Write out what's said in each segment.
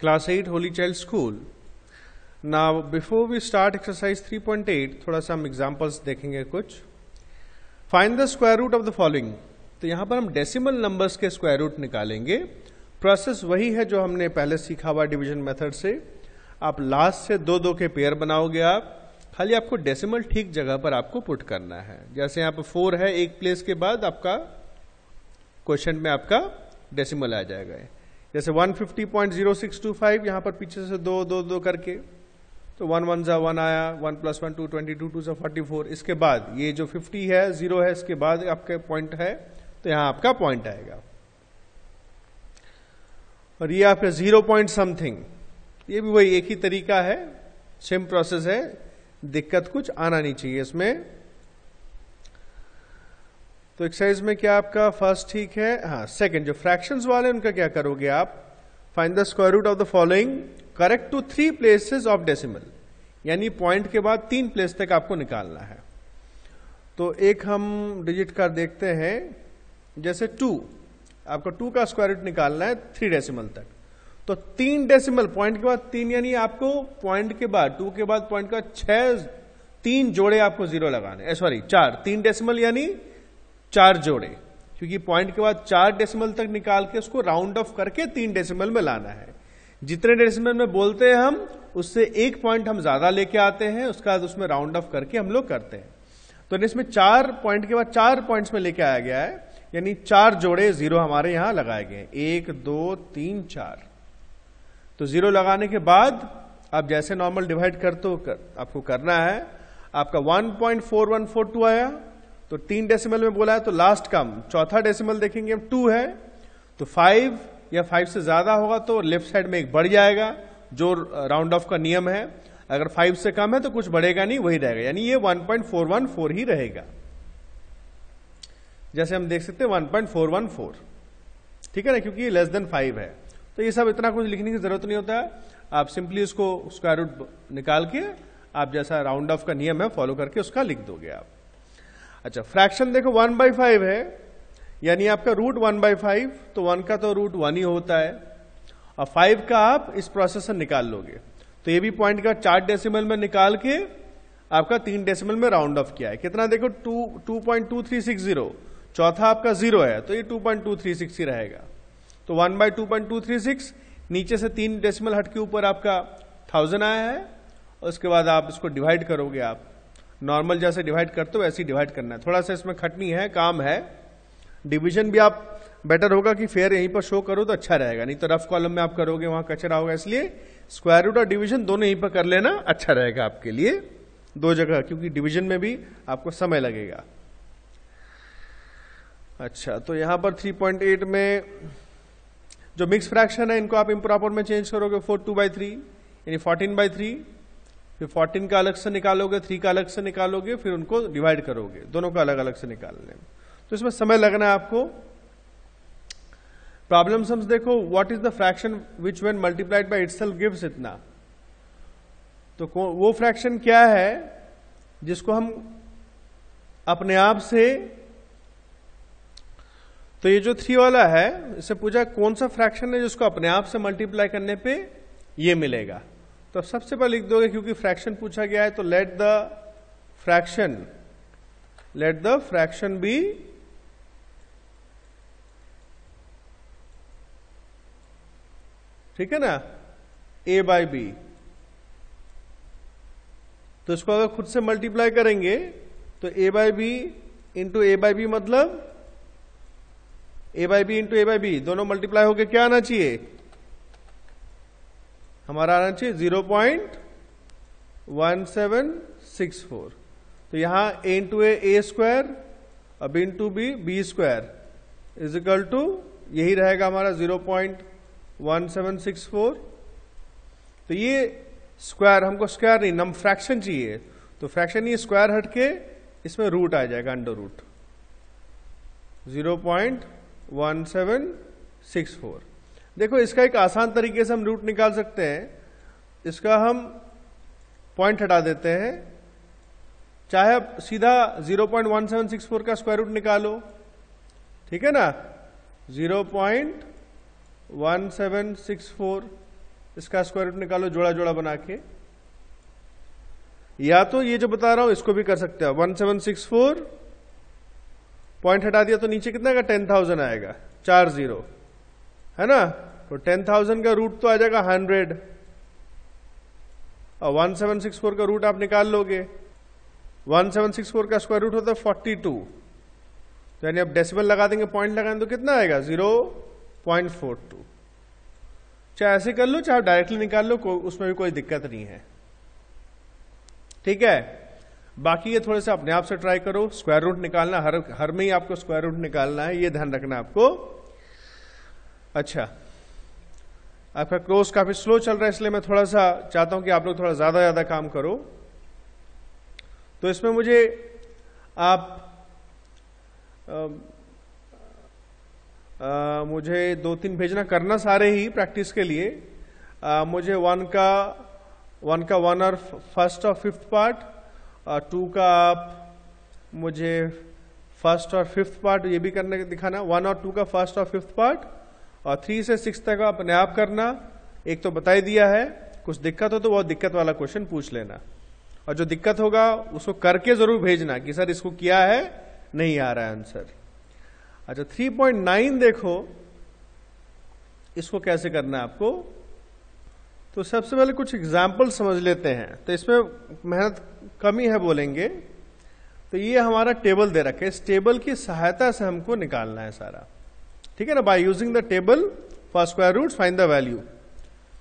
Class 8 Holy Child School. Now before we start exercise 3.8 थोड़ा सा हम एग्जाम्पल्स देखेंगे कुछ. Find the square root of the following. तो यहां पर हम डेसिमल नंबर्स के स्क्वायर रूट निकालेंगे. प्रोसेस वही है जो हमने पहले सीखा हुआ डिवीजन मेथड से. आप लास्ट से दो दो के पेयर बनाओगे. आप खाली आपको डेसिमल ठीक जगह पर आपको पुट करना है. जैसे यहाँ पर 4 है, एक प्लेस के बाद आपका क्वेश्चन में आपका डेसिमल आ जाएगा. जैसे 150.0625 यहां पर पीछे से दो दो दो करके, तो 1 1 जा 1 आया, 1 + 1 2 22 2 44. इसके बाद ये जो 50 है 0 है, इसके बाद आपके पॉइंट है, तो यहां आपका पॉइंट आएगा. और ये आपका 0 पॉइंट समथिंग, ये भी वही एक ही तरीका है, सेम प्रोसेस है. दिक्कत कुछ आना नहीं चाहिए इसमें. तो एक्सरसाइज में क्या आपका फर्स्ट ठीक है. हाँ, सेकंड जो फ्रैक्शंस वाले उनका क्या करोगे आप. Find the square root of the following correct to 3 places of decimal. यानी पॉइंट के बाद 3 प्लेस तक आपको निकालना है. तो एक हम डिजिट कर देखते हैं. जैसे 2, आपको 2 का स्क्वायर रूट निकालना है 3 डेसिमल तक. तो 3 डेसिमल पॉइंट के बाद 3, यानी आपको पॉइंट के बाद 2 के बाद पॉइंट का 3 जोड़े आपको 0 लगाने. सॉरी 4, 3 डेसिमल यानी 4 जोड़े, क्योंकि पॉइंट के बाद 4 डेसिमल तक निकाल के उसको राउंड ऑफ करके 3 डेसिमल में लाना है. जितने डेसिमल में बोलते हैं हम, उससे एक पॉइंट हम ज्यादा लेके आते हैं, उसका बाद उसमें राउंड ऑफ करके हम लोग करते हैं. तो इसमें 4 पॉइंट के बाद 4 पॉइंट्स में लेके आया गया है, यानी 4 जोड़े 0 हमारे यहां लगाए गए. 1 2 3 4. तो 0 लगाने के बाद आप जैसे नॉर्मल डिवाइड करते हो आपको करना है. आपका 1.4142 आया, तो 3 डेसिमल में बोला है, तो लास्ट का चौथा डेसिमल देखेंगे हम 2 है. तो 5 या 5 से ज्यादा होगा तो लेफ्ट साइड में एक बढ़ जाएगा, जो राउंड ऑफ का नियम है. अगर 5 से कम है तो कुछ बढ़ेगा नहीं, वही रहेगा, यानी ये 1.414 ही रहेगा. जैसे हम देख सकते हैं 1.414, ठीक है ना, क्योंकि ये लेस देन 5 है. तो ये सब इतना कुछ लिखने की जरूरत नहीं होता है. आप सिंपली उसको स्क्वायर रूट निकाल के आप जैसा राउंड ऑफ का नियम है फॉलो करके उसका लिख दोगे आप. अच्छा, फ्रैक्शन देखो 1/5 है, यानी आपका रूट 1/5, तो 1 का तो रूट 1 ही होता है. और 5 का आप इस प्रोसेस से निकाल लोगे. तो ये भी पॉइंट का 4 डेसिमल में निकाल के आपका 3 डेसिमल में राउंड ऑफ किया है. कितना देखो 2.2360. चौथा आपका 0 है, तो ये 2.236 ही रहेगा. तो 1/2.236, नीचे से 3 डेसिमल हट के ऊपर आपका 1000 आया है. और उसके बाद आप इसको डिवाइड करोगे. आप नॉर्मल जैसे डिवाइड करते हो वैसे ही डिवाइड करना है. थोड़ा सा इसमें खटनी है, काम है. डिवीजन भी आप बेटर होगा कि फेयर यहीं पर शो करो तो अच्छा रहेगा, नहीं तो रफ कॉलम में आप करोगे वहां कचरा होगा. इसलिए स्क्वायर रूट और डिवीजन दोनों यहीं पर कर लेना, अच्छा रहेगा आपके लिए, दो जगह, क्योंकि डिवीजन में भी आपको समय लगेगा. अच्छा, तो यहां पर 3.8 में जो मिक्स फ्रैक्शन है इनको आप इम्प्रॉपर में चेंज करोगे. 42/3 यानी 14/3. फिर 14 का अलग से निकालोगे, 3 का अलग से निकालोगे, फिर उनको डिवाइड करोगे, दोनों का अलग अलग से निकालने में. तो इसमें समय लगना है आपको. प्रॉब्लम सम्स देखो. What is the fraction which when multiplied by itself gives इतना. तो वो फ्रैक्शन क्या है जिसको हम अपने आप से, तो ये जो 3 वाला है, इससे पूछा कौन सा फ्रैक्शन है जिसको अपने आप से मल्टीप्लाई करने पे ये मिलेगा. तो सबसे पहले लिख दोगे, क्योंकि फ्रैक्शन पूछा गया है, तो लेट द फ्रैक्शन बी ठीक है ना, a/b. तो इसको अगर खुद से मल्टीप्लाई करेंगे तो a/b इंटू a/b मतलब a/b इंटू a/b दोनों मल्टीप्लाई होके क्या आना चाहिए, हमारा आना चाहिए 0.1764. तो यहां a इंटू a स्क्वायर और b into b square is equal to, यही रहेगा हमारा 0.1764. तो ये स्क्वायर, हमको स्क्वायर नहीं, नम फ्रैक्शन चाहिए. तो फ्रैक्शन ये स्क्वायर हट के इसमें रूट आ जाएगा, अंडर रूट 0.1764. देखो इसका एक आसान तरीके से हम रूट निकाल सकते हैं. इसका हम पॉइंट हटा देते हैं, चाहे आप सीधा 0.1764 का स्क्वायर रूट निकालो, ठीक है ना. 0.1764 इसका स्क्वायर रूट निकालो जोड़ा जोड़ा बना के, या तो ये जो बता रहा हूं इसको भी कर सकते हो। 1764 पॉइंट हटा दिया तो नीचे कितना आएगा, 10,000 आएगा, 4 0 है ना। तो 10,000 का रूट तो आ जाएगा 100 और 1764 का रूट आप निकाल लोगे। 1764 का स्क्वायर रूट होता है 42, यानी आप डेसिमल लगा देंगे, पॉइंट लगाएंगे तो कितना आएगा 0.42। चाहे ऐसे कर लो चाहे डायरेक्टली निकाल लो, उसमें भी कोई दिक्कत नहीं है, ठीक है। बाकी ये थोड़े से अपने आप से ट्राई करो, स्क्वायर रूट निकालना हर में ही आपको स्क्वायर रूट निकालना है, ये ध्यान रखना आपको। अच्छा, आपका कोर्स काफी स्लो चल रहा है, इसलिए मैं थोड़ा सा चाहता हूं कि आप लोग थोड़ा ज्यादा काम करो। तो इसमें मुझे आप मुझे 2-3 भेजना, करना सारे ही प्रैक्टिस के लिए। मुझे 1 का 1 और फर्स्ट और फिफ्थ पार्ट, 2 का आप मुझे फर्स्ट और फिफ्थ पार्ट ये भी करने दिखाना, 1 और 2 का फर्स्ट और फिफ्थ पार्ट, और 3 से 6 तक अपने आप करना। एक तो बता ही दिया है, कुछ दिक्कत हो तो वो दिक्कत वाला क्वेश्चन पूछ लेना, और जो दिक्कत होगा उसको करके जरूर भेजना कि सर इसको किया है, नहीं आ रहा है आंसर। अच्छा, 3.9 देखो, इसको कैसे करना है आपको। तो सबसे पहले कुछ एग्जाम्पल समझ लेते हैं, तो इसमें मेहनत कमी है बोलेंगे। तो ये हमारा टेबल दे रखे, इस टेबल की सहायता से हमको निकालना है सारा, ठीक है ना। By using the table for square roots find the value.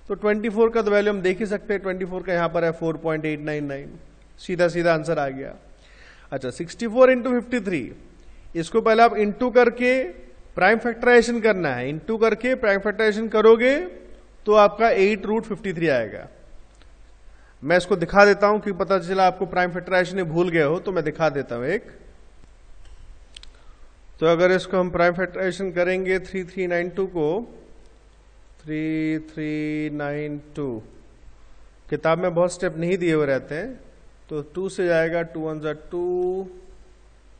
तो 24 का तो वैल्यू हम देख ही सकते हैं, 24 का यहां पर है 4.899, सीधा आंसर आ गया। अच्छा, 64 इंटू 53, इसको पहले आप इंटू करके प्राइम फैक्टराइजेशन करना है। इंटू करके प्राइम फैक्टराइजेशन करोगे तो आपका 8√53 आएगा। मैं इसको दिखा देता हूं कि पता चला आपको प्राइम फैक्टराइजेशन भूल गए हो, तो मैं दिखा देता हूं एक। तो अगर इसको हम प्राइम फैक्टराइजेशन करेंगे 3392 को, 3392, किताब में बहुत स्टेप नहीं दिए हुए रहते हैं। तो 2 से जाएगा, 2 1 जा 2,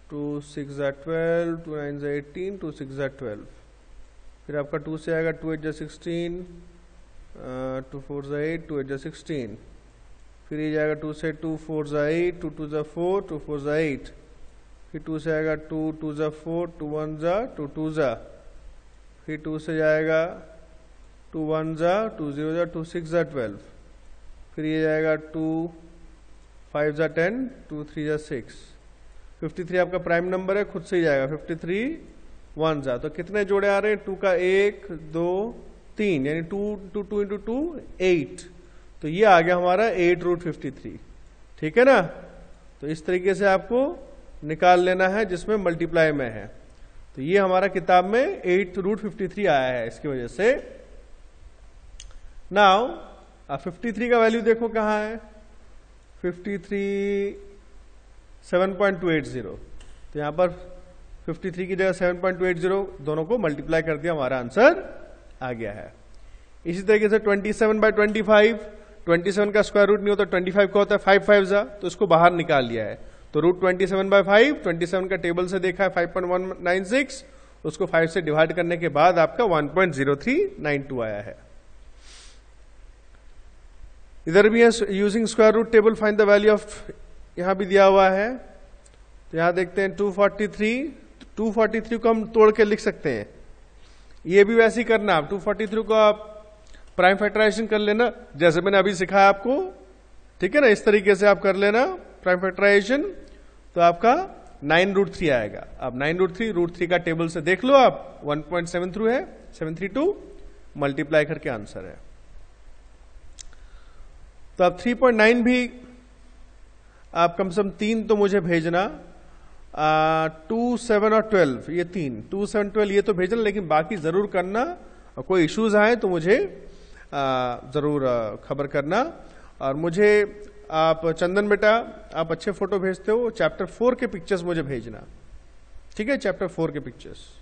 2 6 जा 12, 2 9 जा 18, 2 6 जा 12। फिर आपका 2 से आएगा 2 8 जा 16, 2 4 जा 8, 2 8 जा 16। फिर ये जाएगा 2 से 2 4 जा 8, 2 2 जा 4, 2 4 जा 8। फिर 2 से आएगा 2 2 जा 4, 2 1 जा 2 2 जा। फिर 2 से जाएगा 2 1 जा 2 0 जा 2 6 जा 12। फिर ये जाएगा 2 5 जा 10, 2 3 जा 6। 53 आपका प्राइम नंबर है, खुद से ही जाएगा 53 1 जा। तो कितने जोड़े आ रहे हैं, 2 का 1 2 3, यानी 2 2 2 इंटू 2 8। तो ये आ गया हमारा 8√53, ठीक है ना। तो इस तरीके से आपको निकाल लेना है जिसमें मल्टीप्लाई में है। तो ये हमारा किताब में 8√53 आया है, इसकी वजह से। नाउ 53 का वैल्यू देखो कहां है, 53 7.280। तो यहां पर 53 की जगह 7.280 दोनों को मल्टीप्लाई कर दिया, हमारा आंसर आ गया है। इसी तरीके से 27/25, 27 का स्क्वायर रूट नहीं होता, 25 का होता है 5 5 जा, तो इसको बाहर निकाल लिया है। तो रूट 27/5, 27 का टेबल से देखा है 5.196, उसको 5 से डिवाइड करने के बाद आपका 1.0392 आया है। इधर भी है using square root table find the value of, यहां भी दिया हुआ है। तो यहां देखते हैं 243 को हम तोड़ के लिख सकते हैं। ये भी वैसे ही करना, आप 243 को आप प्राइम फैक्टराइजेशन कर लेना, जैसे मैंने अभी सिखाया आपको, ठीक है ना। इस तरीके से आप कर लेना प्राइम फैक्टराइजेशन, तो आपका 9√3 आएगा। अब 9√3 का टेबल से देख लो आप, 1.73 है, 732 मल्टीप्लाई करके आंसर है। तो अब 3.9 भी आप कम से कम 3 तो मुझे भेजना, 2 7 और 12, ये 3 2 7 12 ये तो भेजना, लेकिन बाकी जरूर करना। और कोई इश्यूज आए तो मुझे जरूर खबर करना। और मुझे आप चंदन बेटा, आप अच्छे फोटो भेजते हो, चैप्टर 4 के पिक्चर्स मुझे भेजना, ठीक है, चैप्टर 4 के पिक्चर्स।